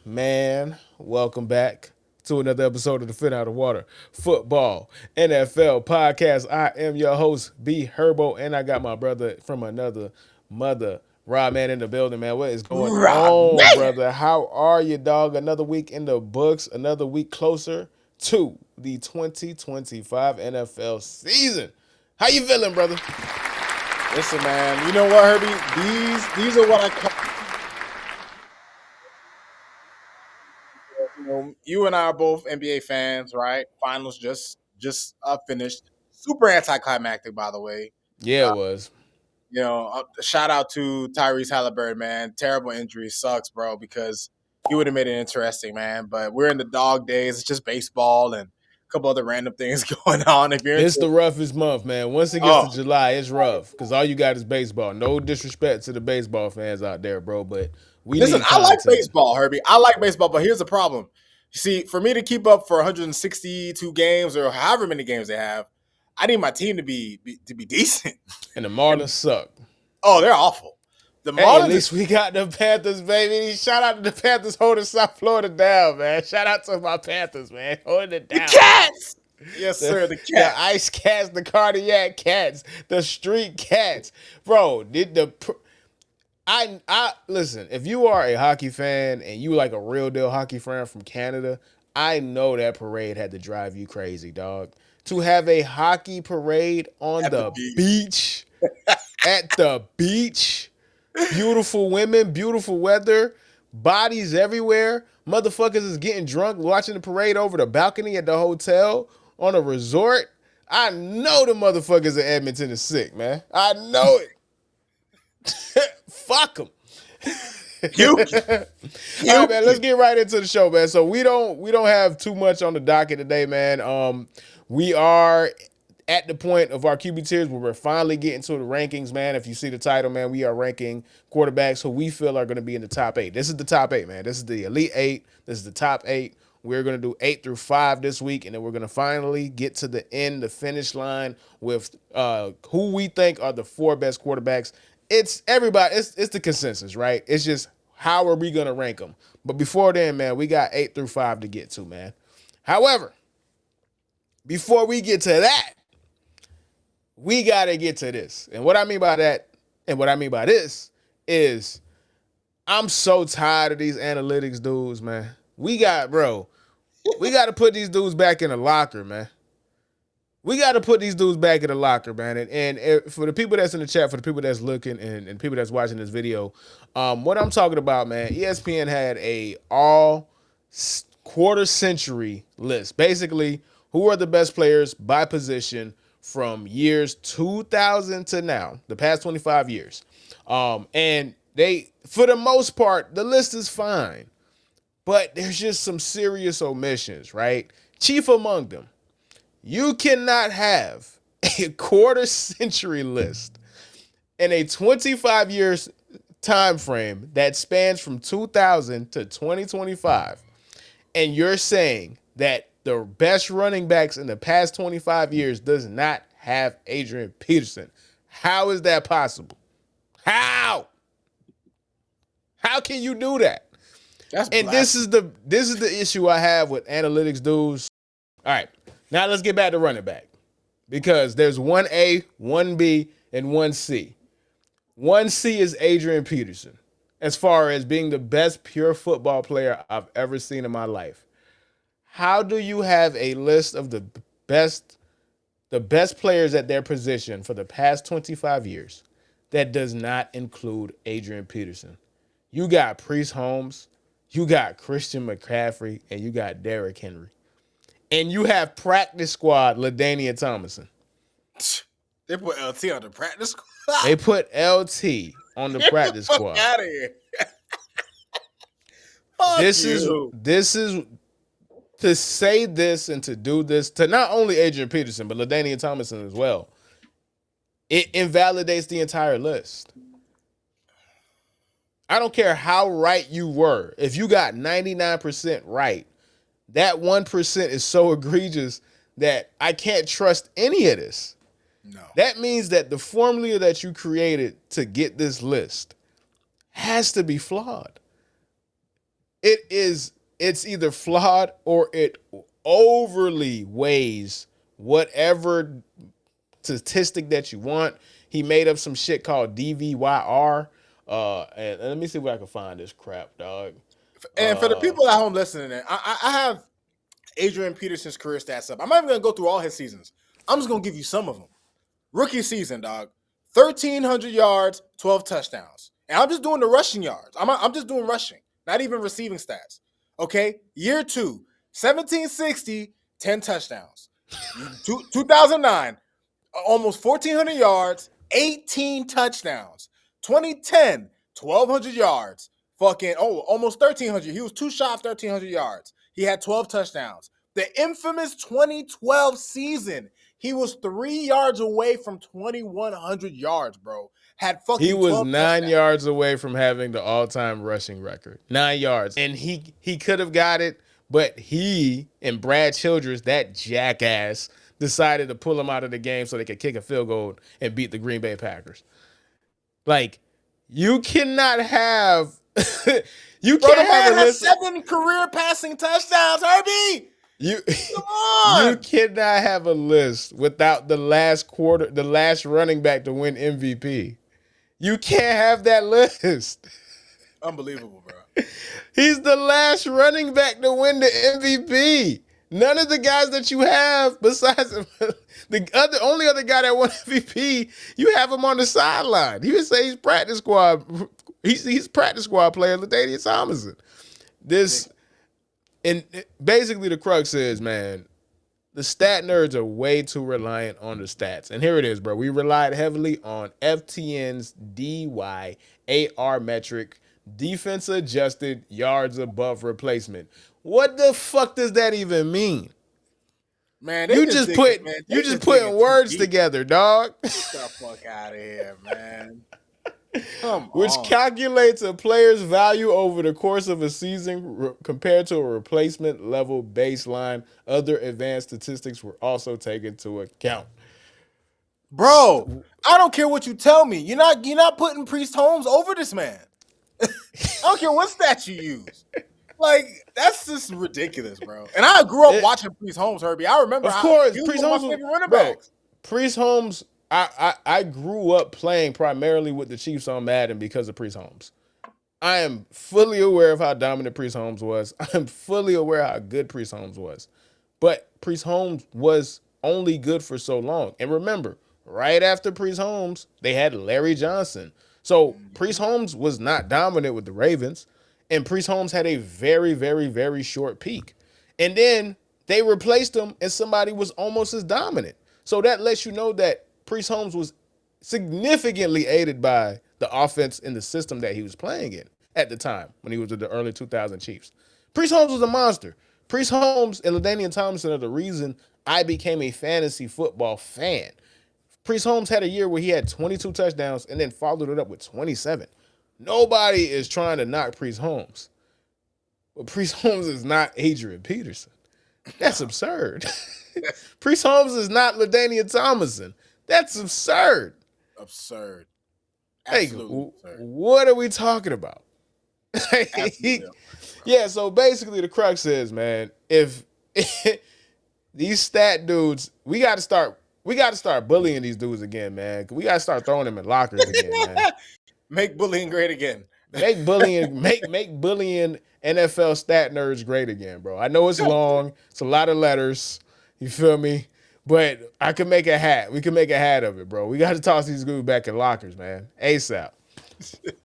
man. Welcome back to another episode of the Fit Out of Water Football NFL Podcast. I am your host, B Herbo, and I got my brother from another mother, Rob Man, in the building, man. What is going Rob, on, man. brother? How are you, dog? Another week in the books, another week closer to the 2025 NFL season. How you feeling, brother? Listen, man. You know what, Herbie? These are what I call. You and I are both NBA fans, right? Finals just finished. Super anticlimactic, by the way. Yeah, it was. Shout out to Tyrese Halliburton, man. Terrible injury sucks, bro, because he would have made it interesting, man. But we're in the dog days. It's just baseball and a couple other random things going on. If you're It's into, the roughest month, man. Once it gets to oh, July, it's rough because all you got is baseball. No disrespect to the baseball fans out there, bro, but we Listen, need I like content. baseball, Herbie. I like baseball, but here's the problem. You see, for me to keep up for 162 games or however many games they have, I need my team to be decent. And the And Marlins suck. oh, they're awful. The Hey, at Marlins is least we got the Panthers, baby. Shout out to the Panthers holding South Florida down, man. Shout out to my Panthers, man. Holding it the down, man. Cats. Yes, The, sir, the the Cats. ice cats, the cardiac cats, the street cats. Bro, I listen, if you are a hockey fan and you like a real deal hockey fan from Canada, I know that parade had to drive you crazy, dog. To have a hockey parade on At the the beach. beach, at the beach, beautiful women, beautiful weather, bodies everywhere. Motherfuckers is getting drunk watching the parade over the balcony at the hotel on a resort. I know the motherfuckers in Edmonton is sick, man. I know it. Fuck them. Puke. All right, man. Let's Puke. get right into the show, man. So we don't have too much on the docket today, man. We are at the point of our QB tiers where we're finally getting to the rankings, man. If you see the title, man, we are ranking quarterbacks who we feel are going to be in the top eight. This is the top eight, man. This is the elite eight. This is the top eight. We're going to do 8 through 5 this week, and then we're going to finally get to the end, the finish line with who we think are the 4 best quarterbacks. It's everybody. It's the consensus, right? It's just how are we going to rank them? But before then, man, we got 8 through 5 to get to, man. However, before we get to that, we got to get to this. And what I mean by that, and what I mean by this, is I'm so tired of these analytics dudes, man. We got to put these dudes back in the locker, man. We got to put these dudes back in the locker, man. And for the people that's in the chat, for the people that's looking, and people that's watching this video, what I'm talking about, man, ESPN had a all quarter century list. Basically, who are the best players by position from years 2000 to now, the past 25 years. And they, for the most part, the list is fine, but there's just some serious omissions, right? Chief among them, you cannot have a quarter century list in a 25 years time frame that spans from 2000 to 2025, and you're saying that the best running backs in the past 25 years does not have Adrian Peterson. How is that possible? How? How can you do that? That's And this blasphemy. is the issue I have with analytics dudes. All right. Now let's get back to running back. Because there's 1A, 1B, and 1C. 1C is Adrian Peterson, as far as being the best pure football player I've ever seen in my life. How do you have a list of best the best players at their position for the past 25 years that does not include Adrian Peterson? You got Priest Holmes, you got Christian McCaffrey, and you got Derrick Henry. And you have practice squad LaDainian Tomlinson. They put LT on the practice squad. They put LT on the Get the practice fuck squad. out of here. Fuck This is you. this is to say this and to do this to not only Adrian Peterson but LaDainian Tomlinson as well. It invalidates the entire list. I don't care how right you were. If you got 99% right, that 1% is so egregious that I can't trust any of this. No. That means that the formula that you created to get this list has to be flawed. it's either flawed or it overly weighs whatever statistic that you want. He made up some shit called DVYR. And let me see where I can find this crap, dog. And for the people at home listening, I have Adrian Peterson's career stats up. I'm not even gonna go through all his seasons. I'm just gonna give you some of them. Rookie season, dog. 1,300 yards, 12 touchdowns. And I'm just doing the rushing yards. I'm just doing rushing, not even receiving stats. Okay? Year 2, 1,760, 10 touchdowns. 2009, almost 1,400 yards, 18 touchdowns. 2010, 1,200 yards. Almost 1,300. He was too shy of 1,300 yards. He had 12 touchdowns. The infamous 2012 season, he was 3 yards away from 2,100 yards, bro. Had fucking He was 12 9 touchdowns. yards away from having the all-time rushing record. 9 yards. And he could have got it, but he and Brad Childress, that jackass, decided to pull him out of the game so they could kick a field goal and beat the Green Bay Packers. Like, you cannot have you Bro, the can't man have a has list. 7 career passing touchdowns, Herbie. You Come on. you cannot have a list without the last running back to win MVP. You can't have that list. Unbelievable, bro. He's the last running back to win the MVP. None of the guys that you have, besides the only other guy that won MVP, you have him on the sideline. He would say he's practice squad. He's practice squad player, LaDainian Tomlinson. And basically the crux is, man, the stat nerds are way too reliant on the stats. And here it is, bro. We relied heavily on FTN's DYAR metric, defense adjusted yards above replacement. What the fuck does that even mean? Man, You just putting words together, dog. Get the fuck out of here, man. Come Which on. calculates a player's value over the course of a season compared to a replacement level baseline. Other advanced statistics were also taken into account. Bro, I don't care what you tell me. You're not putting Priest Holmes over this man. I don't care what stat you use. Like, that's just ridiculous, bro. And I grew up watching Priest Holmes, Herbie. I remember. Of course, he was Priest one of Holmes my favorite running bro, backs. Priest Holmes, I grew up playing primarily with the Chiefs on Madden because of Priest Holmes. I am fully aware of how dominant Priest Holmes was. I'm fully aware how good Priest Holmes was. But Priest Holmes was only good for so long. And remember, right after Priest Holmes, they had Larry Johnson. So Priest Holmes was not dominant with the Ravens. And Priest Holmes had a very, very, very short peak. And then they replaced him and somebody was almost as dominant. So that lets you know that Priest Holmes was significantly aided by the offense in the system that he was playing in at the time when he was with the early 2000 Chiefs. Priest Holmes was a monster. Priest Holmes and LaDainian Tomlinson are the reason I became a fantasy football fan. Priest Holmes had a year where he had 22 touchdowns and then followed it up with 27. Nobody is trying to knock Priest Holmes. But Priest Holmes is not Adrian Peterson. That's absurd. Priest Holmes is not LaDainian Tomlinson. That's absurd. Absurd. Absolutely absurd. What are we talking about? Yeah, so basically the crux is, man, if these stat dudes, we got to start bullying these dudes again, man. We got to start throwing them in lockers again, man. Make bullying great again. Make bullying NFL stat nerds great again, bro. I know it's long. It's a lot of letters. You feel me? But I can make a hat. We can make a hat of it, bro. We got to toss these dudes back in lockers, man. ASAP.